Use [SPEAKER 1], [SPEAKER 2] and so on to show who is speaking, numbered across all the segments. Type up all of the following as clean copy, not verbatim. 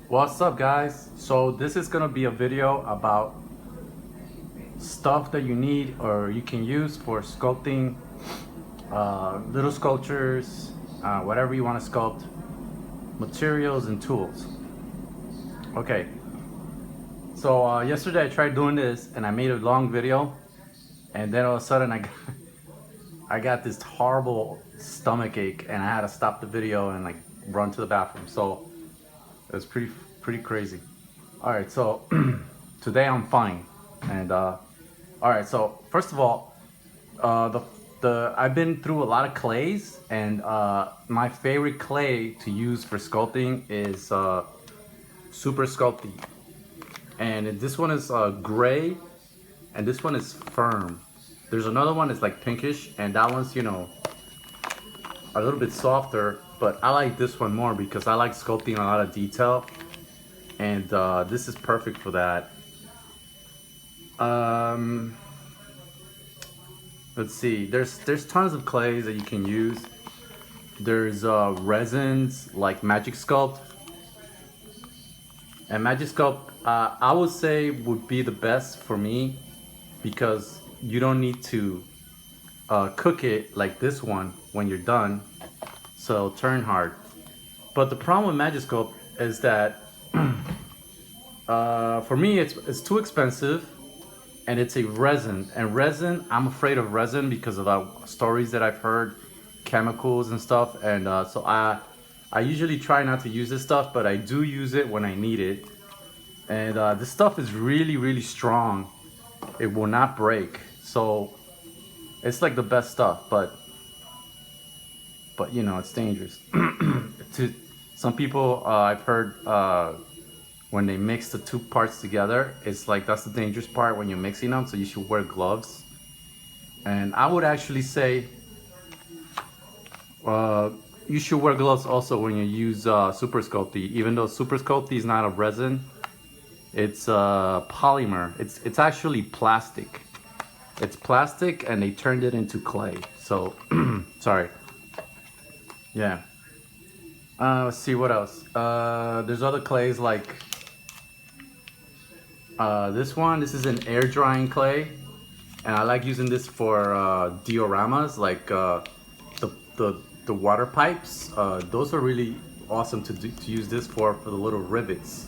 [SPEAKER 1] What's up, guys? So this is gonna be a video about stuff that you need or you can use for sculpting little sculptures, whatever you want to sculpt, materials and tools. Okay, so yesterday I tried doing this and I made a long video, and then all of a sudden I got this horrible stomach ache and I had to stop the video and like run to the bathroom. So it was pretty crazy. All right, so today I'm fine. And all right, so first of all, the I've been through a lot of clays, and my favorite clay to use for sculpting is Super Sculpting. And this one is gray, and this one is firm. There's another one that's like pinkish, and that one's a little bit softer. But I like this one more because I like sculpting a lot of detail, and this is perfect for that. Let's see. There's tons of clays that you can use. There's resins like Magic Sculpt, and Magic Sculpt I would say would be the best for me because you don't need to cook it like this one when you're done, so it'll turn hard. But the problem with Magic Sculpt is that for me it's too expensive, and it's a resin. And resin, I'm afraid of resin because of the stories that I've heard, chemicals and stuff. And so I usually try not to use this stuff, but I do use it when I need it. And this stuff is really strong. It will not break. So it's like the best stuff, but you know, it's dangerous. To some people, I've heard when they mix the two parts together, it's like that's the dangerous part when you're mixing them, so you should wear gloves. And I would actually say you should wear gloves also when you use Super Sculpty, even though Super Sculpty is not a resin, it's polymer. It's actually plastic. It's plastic, and they turned it into clay. So sorry. Yeah. Let's see what else. There's other clays like this one. This is an air drying clay, and I like using this for dioramas, like the water pipes. Those are really awesome to use this for the little rivets,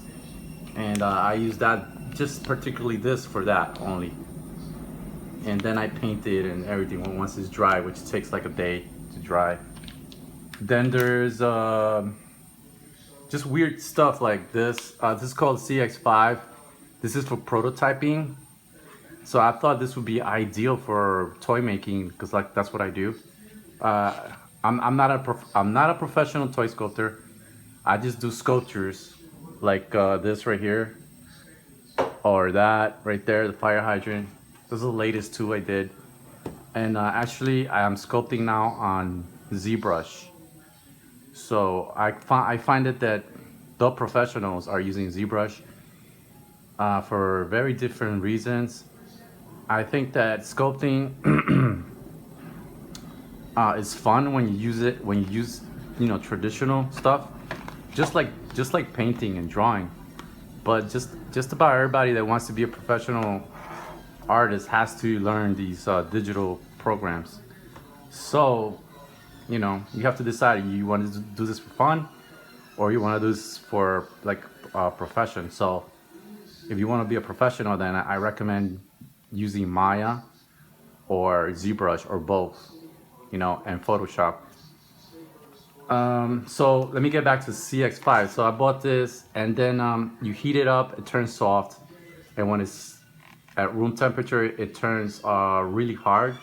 [SPEAKER 1] and I use that, just particularly this, for that only. And then I paint it and everything once it's dry, which takes like a day to dry. Then there's just weird stuff like this. This is called CX5. This is for prototyping. So I thought this would be ideal for toy making because like that's what I do. I'm not a professional toy sculptor. I just do sculptures like this right here, or that right there, the fire hydrant. Those are the latest two I did. And actually, I am sculpting now on ZBrush. So I find it that the professionals are using ZBrush for very different reasons. I think that sculpting is fun when you use it, when you use, you know, traditional stuff, just like painting and drawing. But just about everybody that wants to be a professional artist has to learn these digital programs. So, you know, you have to decide, you want to do this for fun or you want to do this for like a profession. So if you want to be a professional, then I recommend using Maya or ZBrush or both, you know, and Photoshop. So let me get back to CX5. So I bought this, and then you heat it up, it turns soft, and when it's at room temperature, it turns really hard,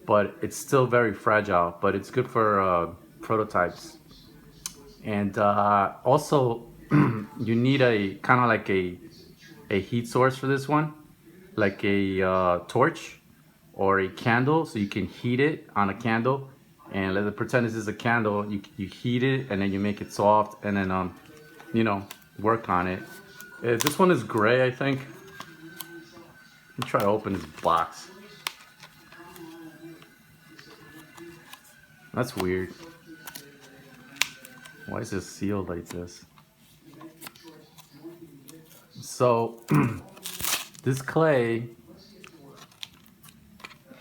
[SPEAKER 1] but it's still very fragile. But it's good for prototypes. And also, you need a kind of like a heat source for this one, like a torch or a candle, so you can heat it on a candle. And let's pretend this is a candle. You heat it, and then you make it soft, and then you know, work on it. This one is gray, I think. Let me try to open this box. That's weird. Why is this sealed like this? So this clay,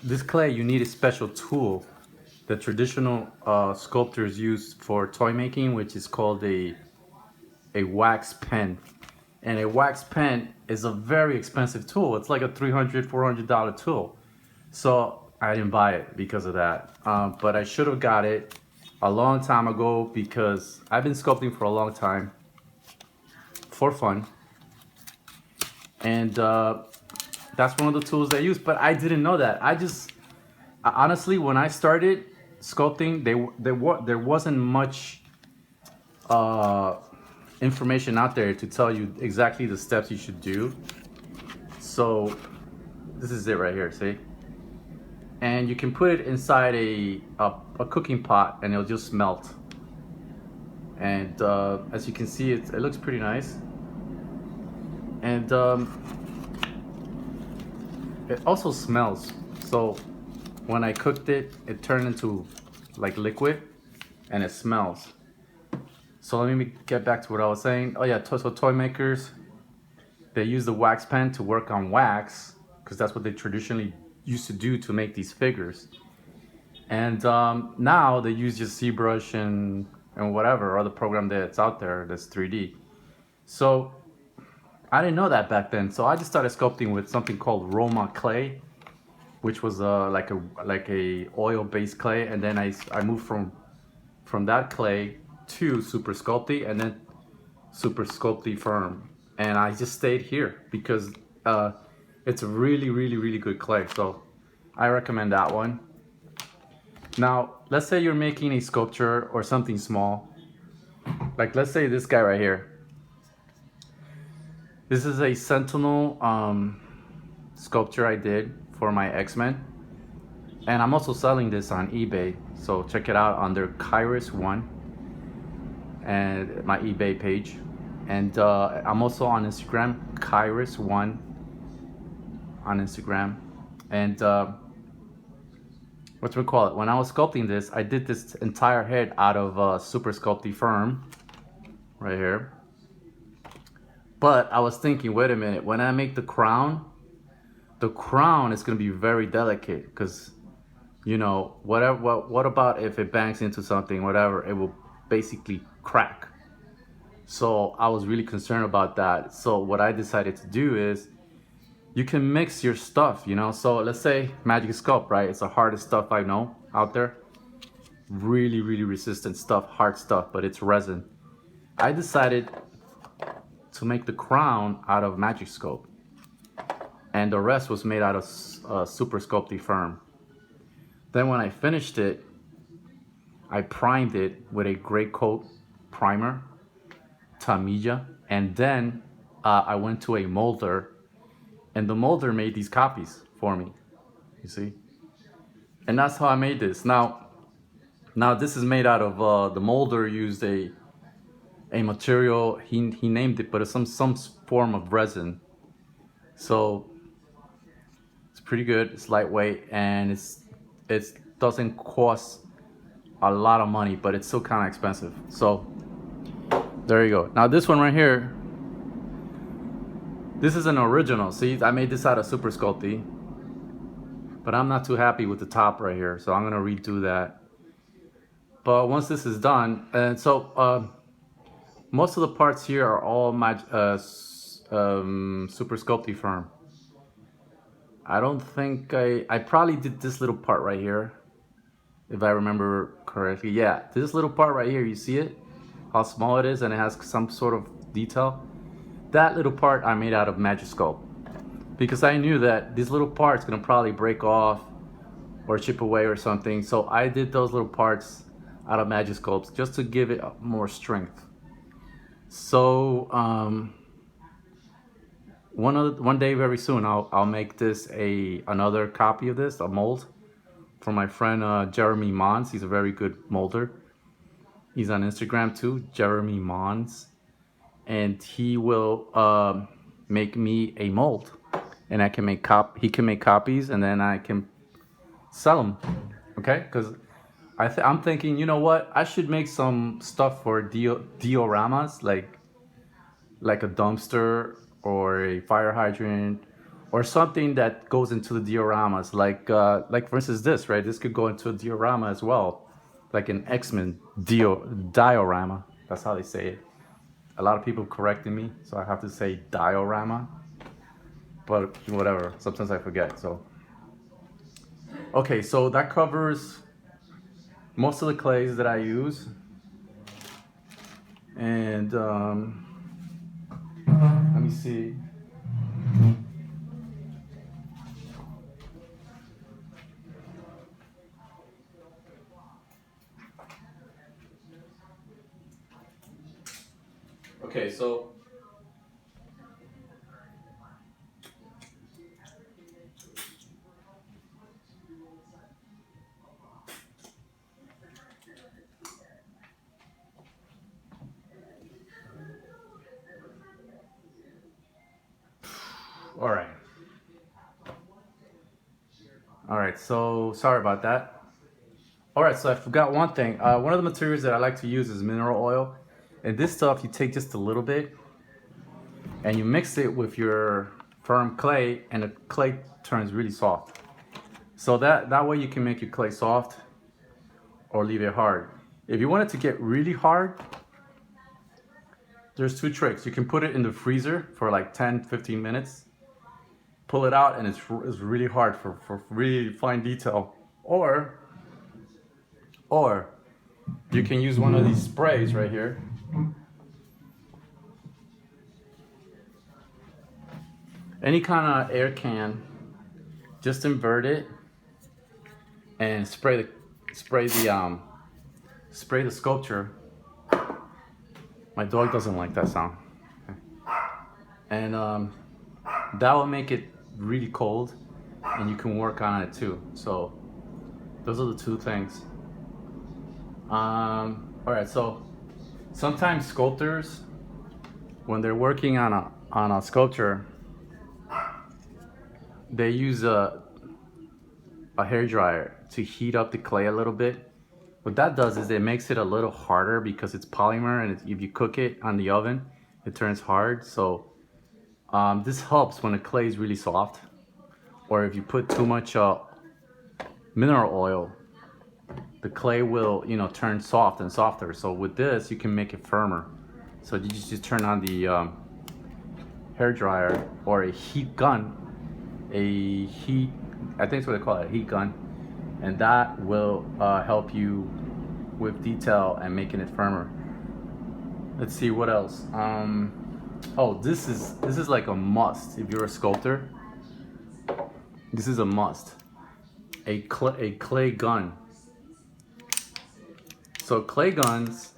[SPEAKER 1] you need a special tool that traditional sculptors use for toy making, which is called a wax pen. And a wax pen is a very expensive tool. It's like a $300-$400 tool. So I didn't buy it because of that. But I should have got it a long time ago because I've been sculpting for a long time for fun. And that's one of the tools I use. But I didn't know that. Honestly, when I started sculpting, there wasn't much information out there to tell you exactly the steps you should do. So this is it right here, see? And you can put it inside a cooking pot and it'll just melt. And as you can see, it looks pretty nice. And it also smells. So when I cooked it, it turned into like liquid and it smells. So let me get back to what I was saying. Oh yeah, so toy makers, they use the wax pen to work on wax because that's what they traditionally used to do to make these figures. And now they use just ZBrush and whatever other program that's out there that's 3D. So I didn't know that back then. So I just started sculpting with something called Roma clay, which was like a oil-based clay, and then I moved from that clay to Super Sculpting and then Super Sculpting Firm, and I just stayed here because it's a really good clay. So I recommend that one. Now let's say you're making a sculpture or something small, like let's say this guy right here. This is a Sentinel sculpture I did for my X-Men, and I'm also selling this on eBay, so check it out under Kairos1 and my eBay page. And I'm also on Instagram, Kairos1 on Instagram. And when I was sculpting this, I did this entire head out of Super Sculpting Firm right here. But I was thinking, wait a minute, when I make the crown is going to be very delicate because, you know, what about if it bangs into something, whatever, it will basically crack. So I was really concerned about that. So what I decided to do is you can mix your stuff, you know. So let's say Magic Sculpt, right? It's the hardest stuff I know out there. Really resistant stuff, hard stuff, but it's resin. I decided to make the crown out of Magic Sculpt, and the rest was made out of Super Sculpting Firm. Then when I finished it, I primed it with a gray coat primer, Tamiya, and then I went to a molder, and the molder made these copies for me, you see? And that's how I made this. Now this is made out of, the molder used a material, he named it, but it's some form of resin. So it's pretty good, it's lightweight, and it doesn't cost a lot of money, but it's still kind of expensive. So there you go. Now this one right here, this is an original. See, I made this out of Super Sculpting, but I'm not too happy with the top right here, so I'm gonna redo that. But once this is done, and so most of the parts here are all my Super Sculpting Firm. I don't think I probably did this little part right here, if I remember correctly. Yeah, this little part right here, you see it? How small it is, and it has some sort of detail. That little part I made out of Magic Sculpt, because I knew that this little part's gonna probably break off or chip away or something. So I did those little parts out of Magic Sculpt just to give it more strength. So one day very soon I'll make this another copy of this, a mold, from my friend Jeremy Mons. He's a very good molder. He's on Instagram too, Jeremy Mons, and he will make me a mold, and I can make he can make copies, and then I can sell them. Okay, because I'm thinking, you know what? I should make some stuff for dioramas, like a dumpster or a fire hydrant or something that goes into the dioramas, like for instance this, right? This could go into a diorama as well, like an X-Men diorama. That's how they say it. A lot of people correcting me, so I have to say diorama, but whatever. Sometimes I forget. So okay, so that covers most of the clays that I use, and let me see. Okay, so all right. All right, so sorry about that. All right, so I forgot one thing. One of the materials that I like to use is mineral oil. And this stuff, you take just a little bit and you mix it with your firm clay, and the clay turns really soft. So that way you can make your clay soft or leave it hard. If you want it to get really hard, there's two tricks. You can put it in the freezer for like 10, 15 minutes, pull it out, and it's really hard for really fine detail. Or you can use one of these sprays right here. Any kind of air can, just invert it and spray the sculpture. My dog doesn't like that sound. Okay. And that will make it really cold, and you can work on it too. So those are the two things. All right, so sometimes sculptors, when they're working on a sculpture, they use a hair dryer to heat up the clay a little bit. What that does is it makes it a little harder because it's polymer, and if you cook it on the oven, it turns hard. So this helps when the clay is really soft, or if you put too much mineral oil, the clay will, turn soft and softer. So with this, you can make it firmer. So you just turn on the hair dryer or a heat gun, I think it's what they call it, a heat gun, and that will help you with detail and making it firmer. Let's see what else. Oh, this is like a must if you're a sculptor. This is a must. A clay gun. So clay guns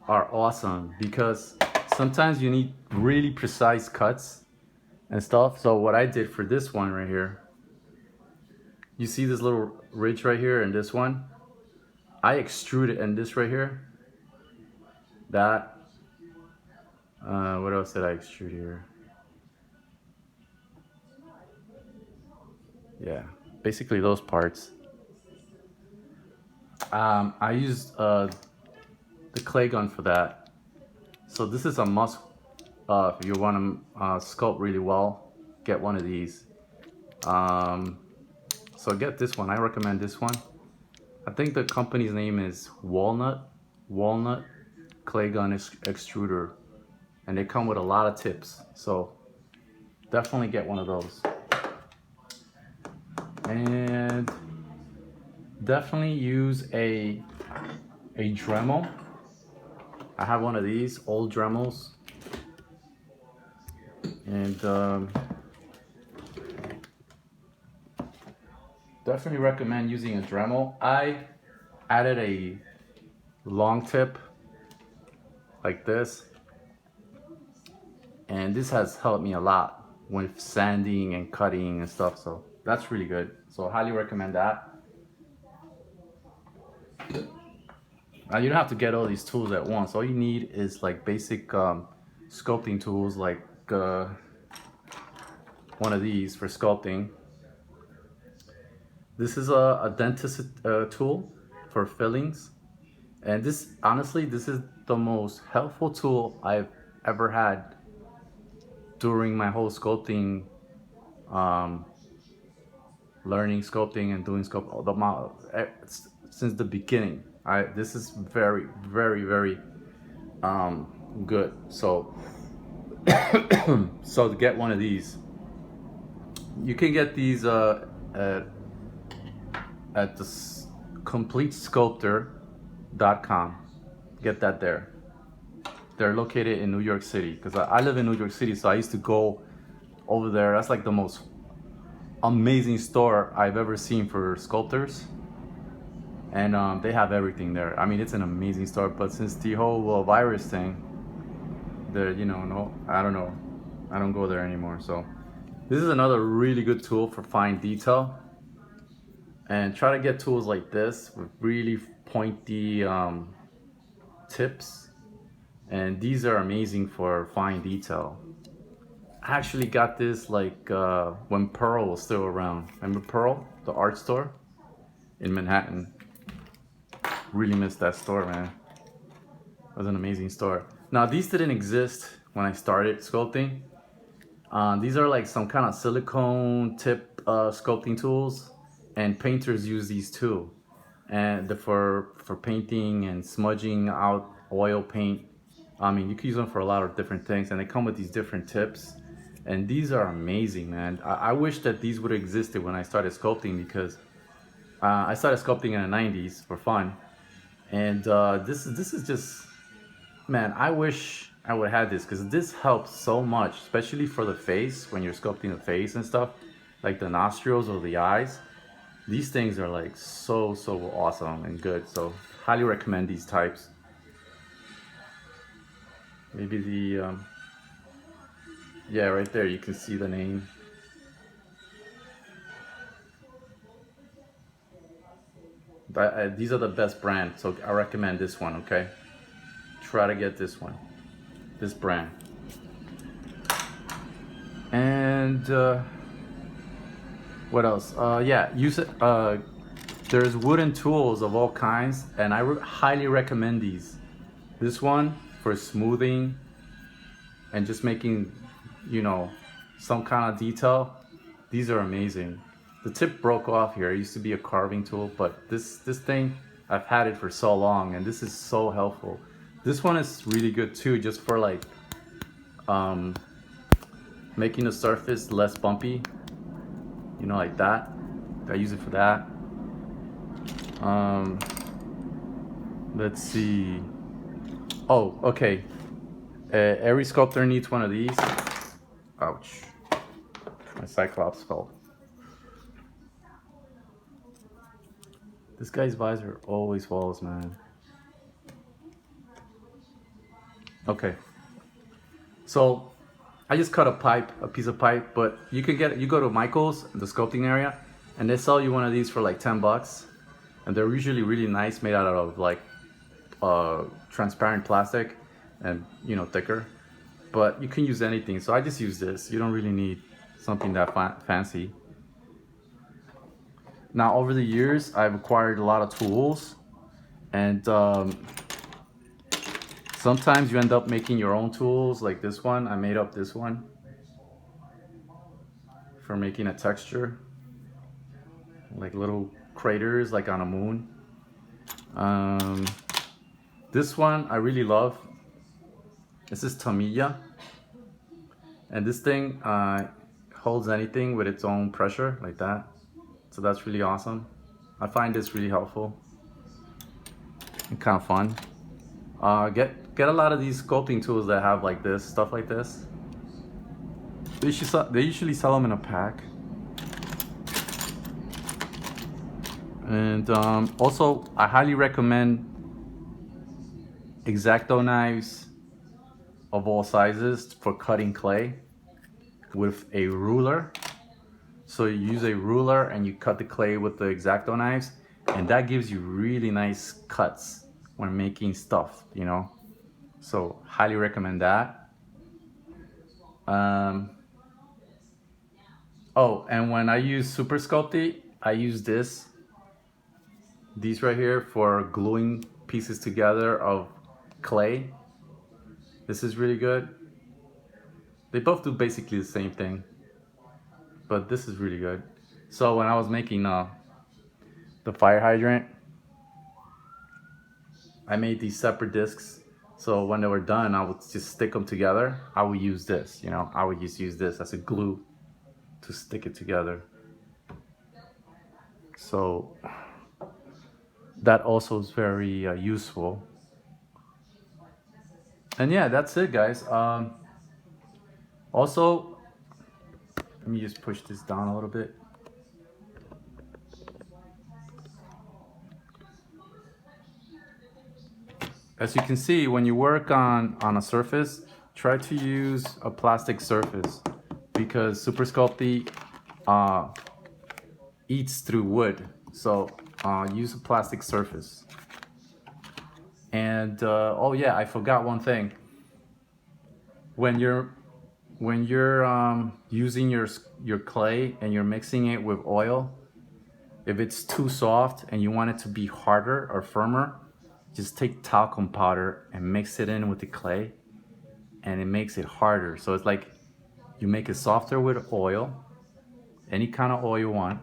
[SPEAKER 1] are awesome because sometimes you need really precise cuts and stuff. So what I did for this one right here, you see this little ridge right here and this one, I extruded, and this right here, that, what else did I extrude here? Yeah, basically those parts. I used the clay gun for that. So this is a must. If you want to sculpt really well, get one of these. So get this one. I recommend this one. I think the company's name is Walnut Clay Gun Extruder, and they come with a lot of tips. So definitely get one of those. And definitely use a Dremel. I have one of these old Dremels, and definitely recommend using a Dremel. I added a long tip like this, and this has helped me a lot with sanding and cutting and stuff, so that's really good. So I highly recommend that. Now you don't have to get all these tools at once. All you need is like basic sculpting tools, like one of these for sculpting. This is a dentist tool for fillings, and this, honestly, this is the most helpful tool I've ever had during my whole sculpting, um, learning sculpting and doing sculpt the since the beginning. I This is very, very, very good. So so to get one of these, you can get these at the CompleteSculptor.com. Get that there. They're located in New York City because I live in New York City, so I used to go over there. That's like the most amazing store I've ever seen for sculptors, and they have everything there. I mean, it's an amazing store. But since the whole virus thing, there, no, I don't know, I don't go there anymore. So this is another really good tool for fine detail. And try to get tools like this with really pointy tips, and these are amazing for fine detail. I actually got this like when Pearl was still around. Remember Pearl, the art store in Manhattan? Really missed that store, man. It was an amazing store. Now these didn't exist when I started sculpting. These are like some kind of silicone tip sculpting tools, and painters use these too. And for painting and smudging out oil paint. I mean, you can use them for a lot of different things, and they come with these different tips. And these are amazing, man. I wish that these would have existed when I started sculpting, because I started sculpting in the 90s for fun. And this is just, man, I wish I would have this, because this helps so much, especially for the face when you're sculpting the face and stuff, like the nostrils or the eyes. These things are like so awesome and good. So highly recommend these types. Maybe the yeah, right there you can see the name. These are the best brand, so I recommend this one. Okay, try to get this one, this brand. And what else? Yeah, use it. There's wooden tools of all kinds, and I highly recommend these. This one for smoothing and just making, some kind of detail. These are amazing. The tip broke off here. It used to be a carving tool, but this thing, I've had it for so long, and this is so helpful. This one is really good too, just for like making the surface less bumpy, like that. I use it for that. Let's see. Oh, okay. Every sculptor needs one of these. Ouch. My Cyclops fell. This guy's visor always falls, man. Okay. So I just cut a piece of pipe, but you go to Michael's, the sculpting area, and they sell you one of these for like $10. And they're usually really nice, made out of like transparent plastic and thicker. But you can use anything, so I just use this. You don't really need something that fancy. Now over the years, I've acquired a lot of tools, and sometimes you end up making your own tools. Like this one, I made up this one for making a texture, like little craters like on a moon. This one I really love. This is Tamiya, and this thing holds anything with its own pressure like that. So that's really awesome. I find this really helpful and kind of fun. Get a lot of these sculpting tools that have like this stuff like this. They usually sell them in a pack. And also, I highly recommend X-Acto knives of all sizes for cutting clay with a ruler. So you use a ruler and you cut the clay with the X-Acto knives, and that gives you really nice cuts when making stuff, So highly recommend that. Oh, and when I use Super Sculpting, I use these right here for gluing pieces together of clay. This is really good. They both do basically the same thing, but this is really good. So when I was making the fire hydrant, I made these separate discs. So when they were done, I would just stick them together. I would use this, you know, I would just use this as a glue to stick it together. So that also is very useful. And yeah, that's it, guys. Also, let me just push this down a little bit. As you can see, when you work on a surface, try to use a plastic surface because Super Sculpting eats through wood. So use a plastic surface. And oh yeah, I forgot one thing. When you're using your clay and you're mixing it with oil, if it's too soft and you want it to be harder or firmer, just take talcum powder and mix it in with the clay, and it makes it harder. So it's like you make it softer with oil, any kind of oil you want,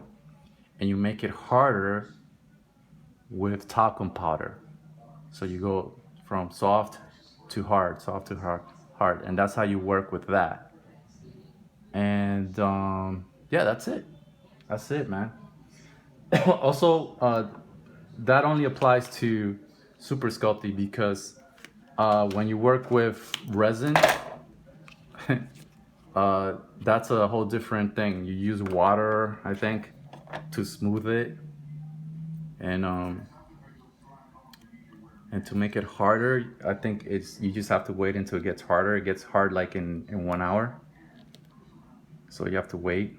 [SPEAKER 1] and you make it harder with talcum powder. So you go from soft to hard, soft to hard, hard, and that's how you work with that. And yeah, that's it. That's it, man. Also, that only applies to Super Sculpting because when you work with resin, that's a whole different thing. You use water, I think, to smooth it, and to make it harder, I think it's you just have to wait until it gets harder. It gets hard like in 1 hour, so you have to wait.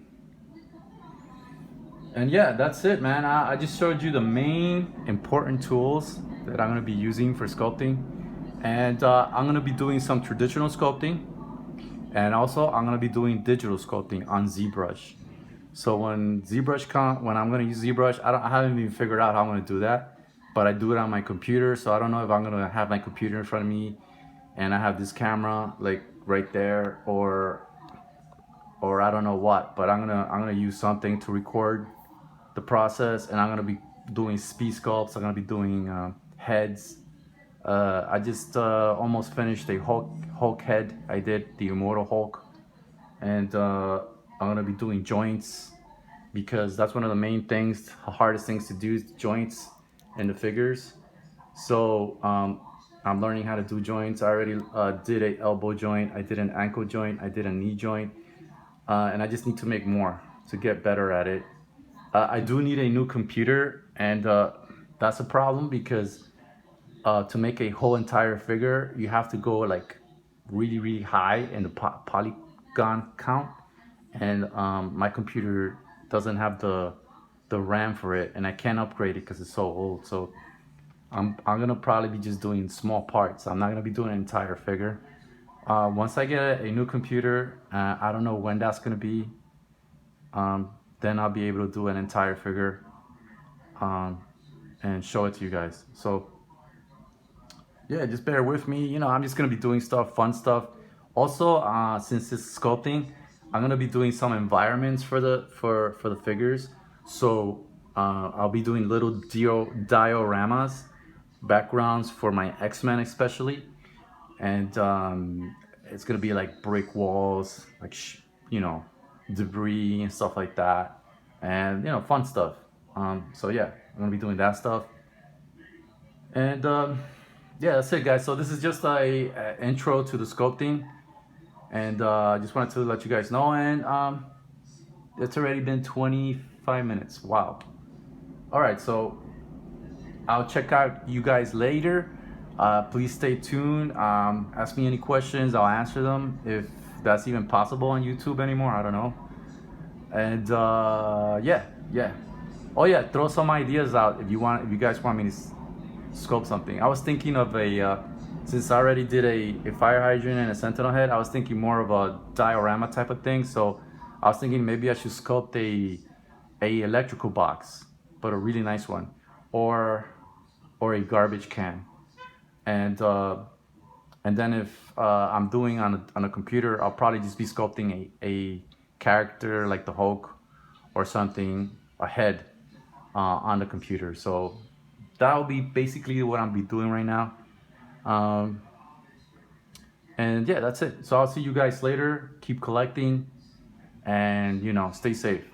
[SPEAKER 1] And yeah, that's it, man. I just showed you the main important tools that I'm gonna be using for sculpting, and I'm gonna be doing some traditional sculpting, and also I'm gonna be doing digital sculpting on ZBrush. So when I'm gonna use ZBrush, I haven't even figured out how I'm gonna do that, but I do it on my computer. So I don't know if I'm gonna have my computer in front of me, and I have this camera like right there, or I don't know what, but I'm gonna use something to record the process, and I'm gonna be doing speed sculpts. I'm gonna be doing heads. I just almost finished a Hulk head. I did the Immortal Hulk, and I'm gonna be doing joints because that's one of the main things, the hardest things to do is joints and the figures. So I'm learning how to do joints. I already did a elbow joint. I did an ankle joint. I did a knee joint, and I just need to make more to get better at it. I do need a new computer, and that's a problem because to make a whole entire figure, you have to go like really, really high in the polygon count, and my computer doesn't have the RAM for it, and I can't upgrade it because it's so old. So I'm gonna probably be just doing small parts. I'm not gonna be doing an entire figure. Once I get a new computer, I don't know when that's gonna be. Then I'll be able to do an entire figure and show it to you guys. So yeah, just bear with me. You know, I'm just gonna be doing stuff, fun stuff. Also, since it's sculpting, I'm gonna be doing some environments for the figures. So I'll be doing little dioramas, backgrounds for my X-Men especially, and it's gonna be like brick walls, like you know, debris and stuff like that, and you know, fun stuff. So yeah, I'm gonna be doing that stuff, and yeah, that's it, guys. So this is just a intro to the sculpting, and I just wanted to let you guys know. And it's already been 25 minutes. Wow. All right, so I'll check out you guys later. Please stay tuned. Ask me any questions. I'll answer them if that's even possible on YouTube anymore. I don't know. And yeah. Oh yeah, throw some ideas out if you want. If you guys want me to sculpt something. I was thinking of a since I already did a fire hydrant and a sentinel head. I was thinking more of a diorama type of thing. So I was thinking maybe I should sculpt a electrical box, but a really nice one, or a garbage can, and And then if I'm doing on a computer, I'll probably just be sculpting a character like the Hulk or something, a head on the computer. So that'll be basically what I'll be doing right now. Um, and yeah, that's it. So I'll see you guys later. Keep collecting and, stay safe.